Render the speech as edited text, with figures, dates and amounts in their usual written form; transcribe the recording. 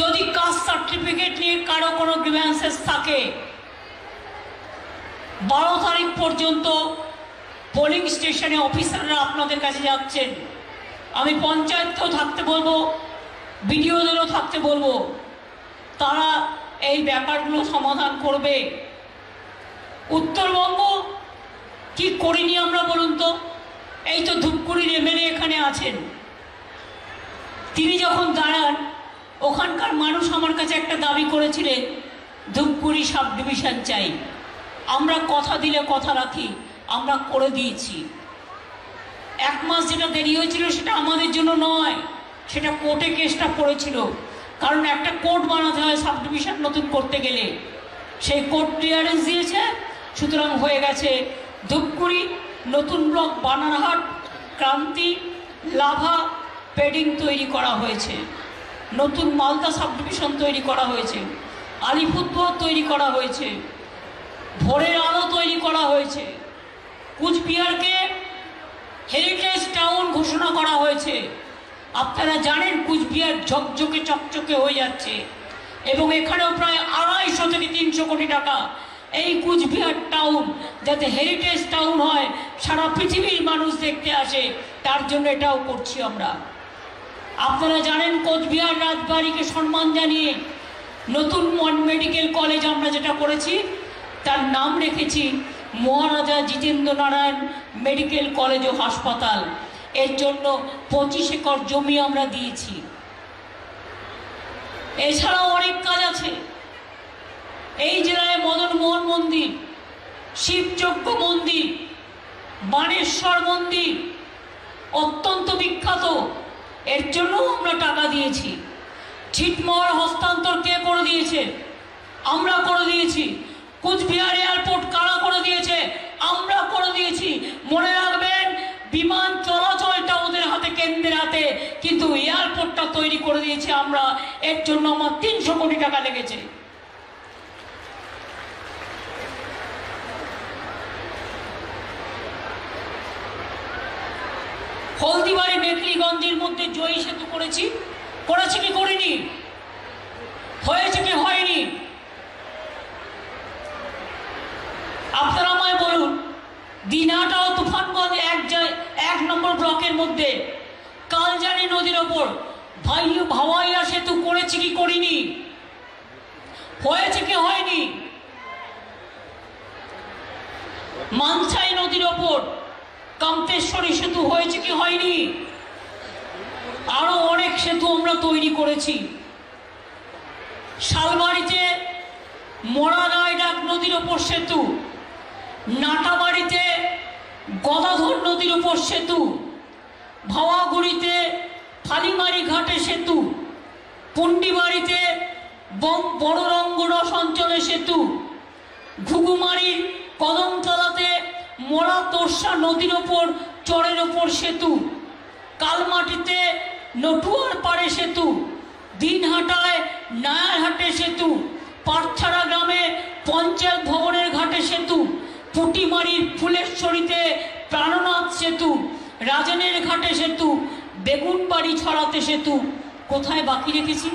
যদি caste certificate নিয়ে কারো কোনো গ্রিভ্যান্সেস থাকে 12 তারিখ পর্যন্ত পোলিং স্টেশনে অফিসাররা আপনাদের কাছে যাচ্ছেন। আমি পঞ্চায়েতকেও থাকতে বলবো, বিডিওদেরও থাকতে বলবো, তারা এই ব্যাপারগুলো সমাধান করবে। উত্তরবঙ্গ কি করিনি আমরা বলুন তো? এই তো ধূপগুড়ির এমএলএ এখানে আছেন, তিনি যখন দাঁড়ান ওখানকার মানুষ আমার কাছে একটা দাবি করেছিলেন, ধূপগুড়ি সাব ডিভিশন চাই। আমরা কথা দিলে কথা রাখি, আমরা করে দিয়েছি। 1 মাস যেটা দেরি হয়েছিল সেটা আমাদের জন্য নয়, সেটা কোর্টে কেসটা পড়েছিল। কারণ একটা কোর্ট বানাতে হয় সাব ডিভিশন নতুন করতে গেলে, সেই কোর্ট ক্লিয়ারেন্স দিয়েছে। সুতরাং হয়ে গেছে ধূপগুড়ি, নতুন ব্লক বানারহাট, ক্রান্তি, লাভা, পেডিং তৈরি করা হয়েছে, নতুন মালদা সাব ডিভিশন তৈরি করা হয়েছে, আলিপুরদুয়ার তৈরি করা হয়েছে, ভোরের আলো তৈরি করা হয়েছে, কুচবিহারকে হেরিটেজ টাউন ঘোষণা করা হয়েছে। আপনারা জানেন কুচবিহার ঝকঝকে চকচকে হয়ে যাচ্ছে এবং এখানেও প্রায় 250 থেকে 300 কোটি টাকা এই কুচবিহার টাউন যাতে হেরিটেজ টাউন হয়, সারা পৃথিবীর মানুষ দেখতে আসে, তার জন্য এটাও করছি আমরা। আপনারা জানেন কোচবিহার রাজবাড়িকে সম্মান জানিয়ে নতুন মেডিকেল কলেজ আমরা যেটা করেছি তার নাম রেখেছি মহারাজা জিতেন্দ্র নারায়ণ মেডিকেল কলেজ ও হাসপাতাল। এর জন্য 25 একর জমি আমরা দিয়েছি। এছাড়াও অনেক কাজ আছে। এই জেলায় মদনমোহন মন্দির, শিবযজ্ঞ মন্দির, বাণেশ্বর মন্দির অত্যন্ত বিখ্যাত, এর জন্য আমরা টাকা দিয়েছি। ছিটমহল হস্তান্তর কে করে দিয়েছে? আমরা করে দিয়েছি। কুচবিহার এয়ারপোর্ট কারা করে দিয়েছে? আমরা করে দিয়েছি। মনে রাখবেন, বিমান চলাচলটা ওদের হাতে, কেন্দ্রের হাতে, কিন্তু এয়ারপোর্টটা তৈরি করে দিয়েছি আমরা। এর জন্য আমার 300 কোটি টাকা লেগেছে। হলদিবাড়ি মেকলিগঞ্জের মধ্যে জয়ী সেতু করেছি কি করিনি? হয়েছে কি হয়নি? আপনারা আমায় বলুন। দিনহাটা ও তুফানগঞ্জ 1 নম্বর ব্লকের মধ্যে কালজানি নদীর ওপর ভাওয়াইয়া সেতু করেছি কি করিনি? হয়েছে কি হয়নি? মানসাই নদীর ওপর কামতেশ্বরী সেতু হয়েছে কি হয়নি? আরো অনেক সেতু আমরা তৈরি করেছি। শালবাড়িতে মোড়াগাইডাক নদীর ওপর সেতু, নাটাবাড়িতে গদাধর নদীর ওপর সেতু, ভাওয়াগুড়িতে ফালিমারি ঘাটে সেতু, পুন্ডিবাড়িতে বড়রঙ্গরস অঞ্চলে সেতু, ঘুঘুমারির কদমতলাতে মোড়া তোরসা নদীর ওপর চরের ওপর সেতু, কালমাটিতে নটুয়ার পাড়ে সেতু, দিনহাটায় নায়ারহাটে সেতু, পাটছাড়া গ্রামে পঞ্চায়েত ভবনের ঘাটে সেতু, পুটিমারির ফুলেশ্বরীতে প্রাণনাথ সেতু, রাজনের ঘাটে সেতু, বেগুনবাড়ি ছড়াতে সেতু। কোথায় বাকি রেখেছি?